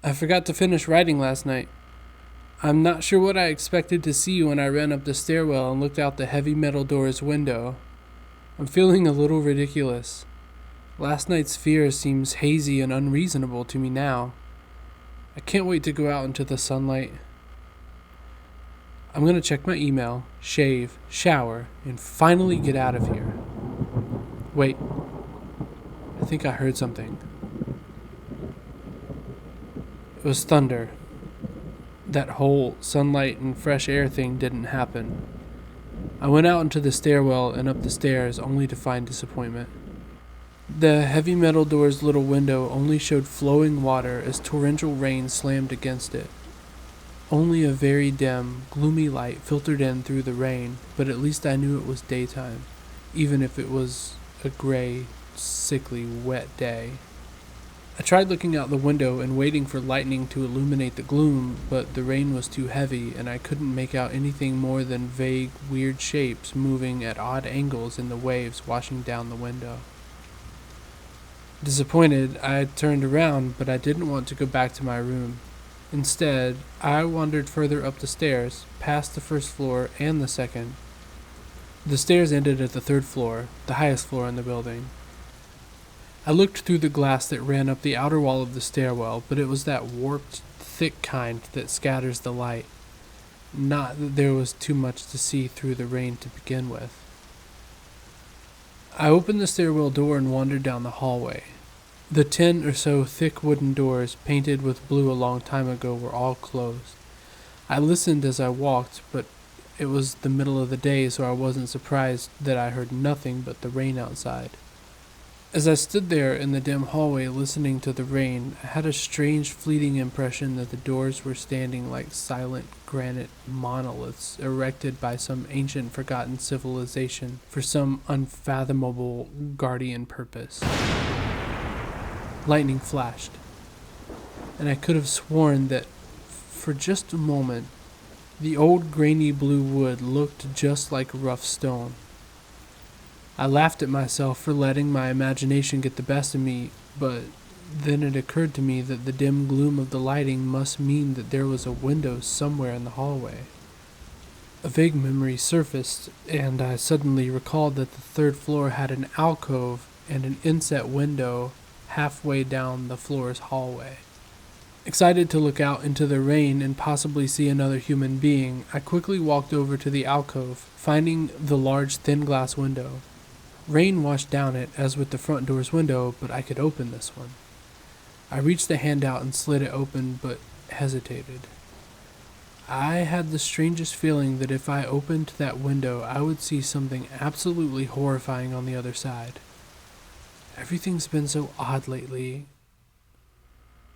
I forgot to finish writing last night. I'm not sure what I expected to see when I ran up the stairwell and looked out the heavy metal door's window. I'm feeling a little ridiculous. Last night's fear seems hazy and unreasonable to me now. I can't wait to go out into the sunlight. I'm gonna check my email, shave, shower, and finally get out of here. Wait, I think I heard something. It was thunder. That whole sunlight and fresh air thing didn't happen. I went out into the stairwell and up the stairs only to find disappointment. The heavy metal door's little window only showed flowing water as torrential rain slammed against it. Only a very dim, gloomy light filtered in through the rain, but at least I knew it was daytime, even if it was a gray, sickly, wet day. I tried looking out the window and waiting for lightning to illuminate the gloom, but the rain was too heavy and I couldn't make out anything more than vague, weird shapes moving at odd angles in the waves washing down the window. Disappointed, I turned around, but I didn't want to go back to my room. Instead, I wandered further up the stairs, past the first floor and the second. The stairs ended at the third floor, the highest floor in the building. I looked through the glass that ran up the outer wall of the stairwell, but it was that warped, thick kind that scatters the light. Not that there was too much to see through the rain to begin with. I opened the stairwell door and wandered down the hallway. The 10 or so thick wooden doors, painted with blue a long time ago, were all closed. I listened as I walked, but it was the middle of the day, so I wasn't surprised that I heard nothing but the rain outside. As I stood there in the dim hallway listening to the rain, I had a strange fleeting impression that the doors were standing like silent granite monoliths erected by some ancient forgotten civilization for some unfathomable guardian purpose. Lightning flashed, and I could have sworn that for just a moment the old grainy blue wood looked just like rough stone. I laughed at myself for letting my imagination get the best of me, but then it occurred to me that the dim gloom of the lighting must mean that there was a window somewhere in the hallway. A vague memory surfaced, and I suddenly recalled that the third floor had an alcove and an inset window halfway down the floor's hallway. Excited to look out into the rain and possibly see another human being, I quickly walked over to the alcove, finding the large thin glass window. Rain washed down it, as with the front door's window, but I could open this one. I reached a hand out and slid it open, but hesitated. I had the strangest feeling that if I opened that window, I would see something absolutely horrifying on the other side. Everything's been so odd lately.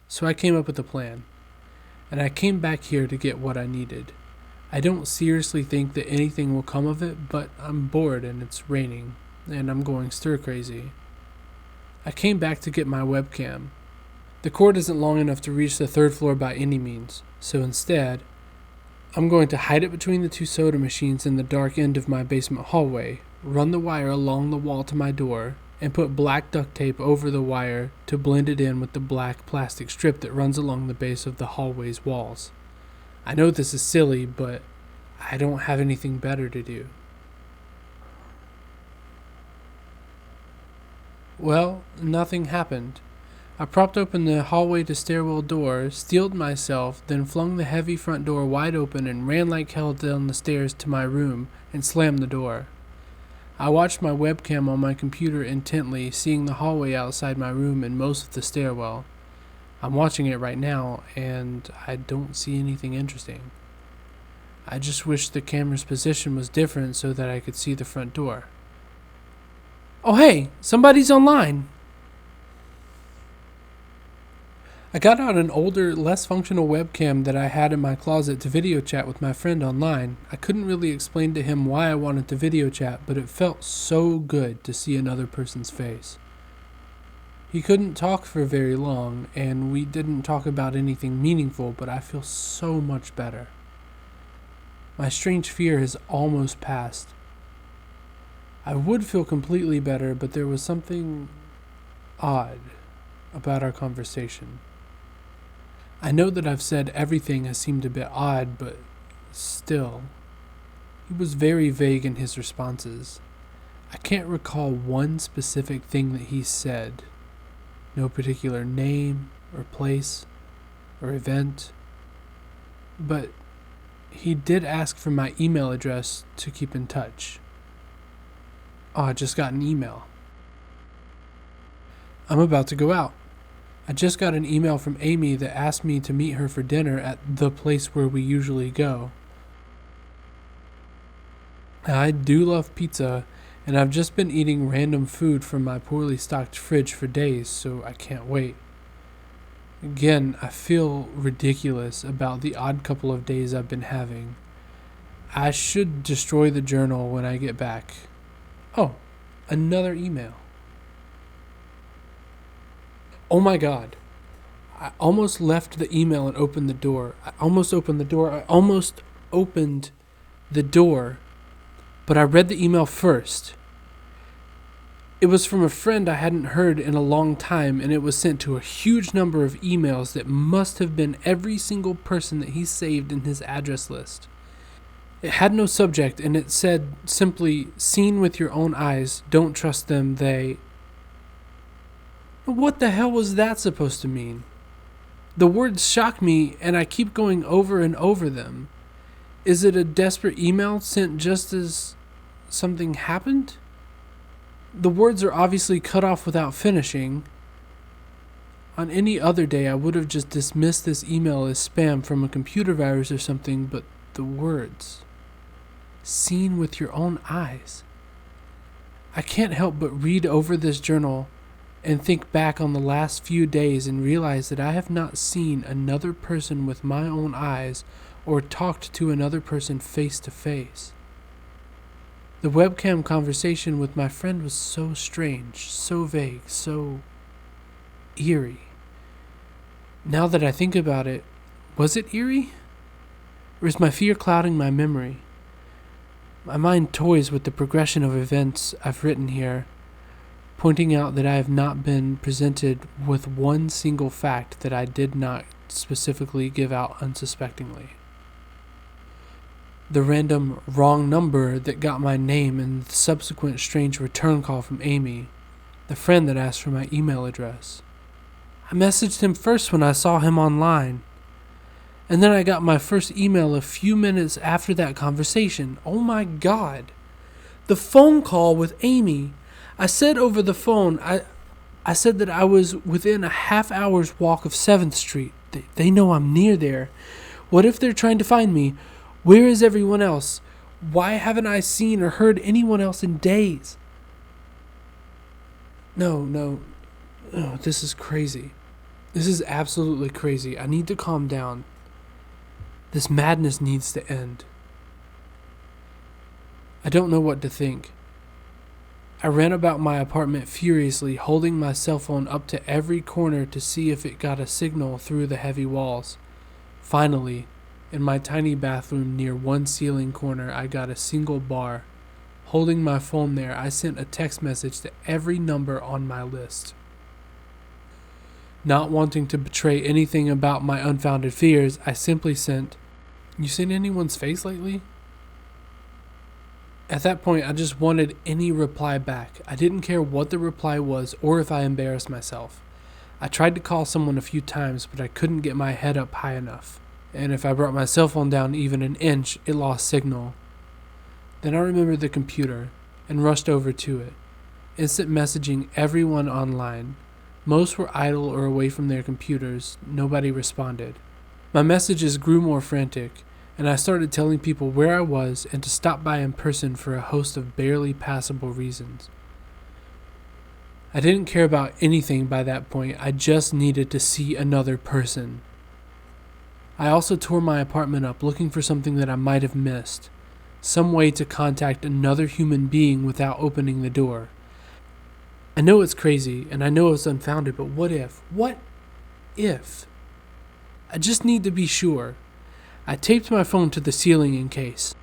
So I came up with a plan, and I came back here to get what I needed. I don't seriously think that anything will come of it, but I'm bored and it's raining, and I'm going stir crazy. I came back to get my webcam. The cord isn't long enough to reach the third floor by any means, so instead, I'm going to hide it between the two soda machines in the dark end of my basement hallway, run the wire along the wall to my door, and put black duct tape over the wire to blend it in with the black plastic strip that runs along the base of the hallway's walls. I know this is silly, but I don't have anything better to do. Well, nothing happened. I propped open the hallway to stairwell door, steeled myself, then flung the heavy front door wide open and ran like hell down the stairs to my room and slammed the door. I watched my webcam on my computer intently, seeing the hallway outside my room and most of the stairwell. I'm watching it right now, and I don't see anything interesting. I just wish the camera's position was different so that I could see the front door. Oh hey, somebody's online! I got out an older, less functional webcam that I had in my closet to video chat with my friend online. I couldn't really explain to him why I wanted to video chat, but it felt so good to see another person's face. He couldn't talk for very long, and we didn't talk about anything meaningful, but I feel so much better. My strange fear has almost passed. I would feel completely better, but there was something odd about our conversation. I know that I've said everything has seemed a bit odd, but still, he was very vague in his responses. I can't recall one specific thing that he said. No particular name or place or event. But he did ask for my email address to keep in touch. Oh, I just got an email. I'm about to go out. I just got an email from Amy that asked me to meet her for dinner at the place where we usually go. I do love pizza, and I've just been eating random food from my poorly stocked fridge for days, so I can't wait. Again, I feel ridiculous about the odd couple of days I've been having. I should destroy the journal when I get back. Oh, another email. Oh my god. I almost left the email and opened the door. I almost opened the door, but I read the email first. It was from a friend I hadn't heard in a long time, and it was sent to a huge number of emails that must have been every single person that he saved in his address list. It had no subject, and it said simply, "Seen with your own eyes, don't trust them, they..." What the hell was that supposed to mean? The words shock me, and I keep going over and over them. Is it a desperate email sent just as something happened? The words are obviously cut off without finishing. On any other day, I would have just dismissed this email as spam from a computer virus or something, but the words. Seen with your own eyes. I can't help but read over this journal and think back on the last few days and realize that I have not seen another person with my own eyes or talked to another person face to face. The webcam conversation with my friend was so strange, so vague, so eerie. Now that I think about it, was it eerie? Or is my fear clouding my memory? My mind toys with the progression of events I've written here, pointing out that I have not been presented with one single fact that I did not specifically give out unsuspectingly. The random wrong number that got my name and the subsequent strange return call from Amy, the friend that asked for my email address. I messaged him first when I saw him online, and then I got my first email a few minutes after that conversation. Oh my god. The phone call with Amy. I said over the phone, I said that I was within a half hour's walk of 7th Street. They know I'm near there. What if they're trying to find me? Where is everyone else? Why haven't I seen or heard anyone else in days? No, this is crazy. This is absolutely crazy. I need to calm down. This madness needs to end. I don't know what to think. I ran about my apartment furiously, holding my cell phone up to every corner to see if it got a signal through the heavy walls. Finally, in my tiny bathroom near one ceiling corner, I got a single bar. Holding my phone there, I sent a text message to every number on my list. Not wanting to betray anything about my unfounded fears, I simply sent, "You seen anyone's face lately?" At that point, I just wanted any reply back. I didn't care what the reply was or if I embarrassed myself. I tried to call someone a few times, but I couldn't get my head up high enough. And if I brought my cell phone down even an inch, it lost signal. Then I remembered the computer and rushed over to it, instant messaging everyone online. Most were idle or away from their computers. Nobody responded. My messages grew more frantic, and I started telling people where I was and to stop by in person for a host of barely passable reasons. I didn't care about anything by that point. I just needed to see another person. I also tore my apartment up looking for something that I might have missed. Some way to contact another human being without opening the door. I know it's crazy and I know it's unfounded, but what if? What if? I just need to be sure. I taped my phone to the ceiling in case.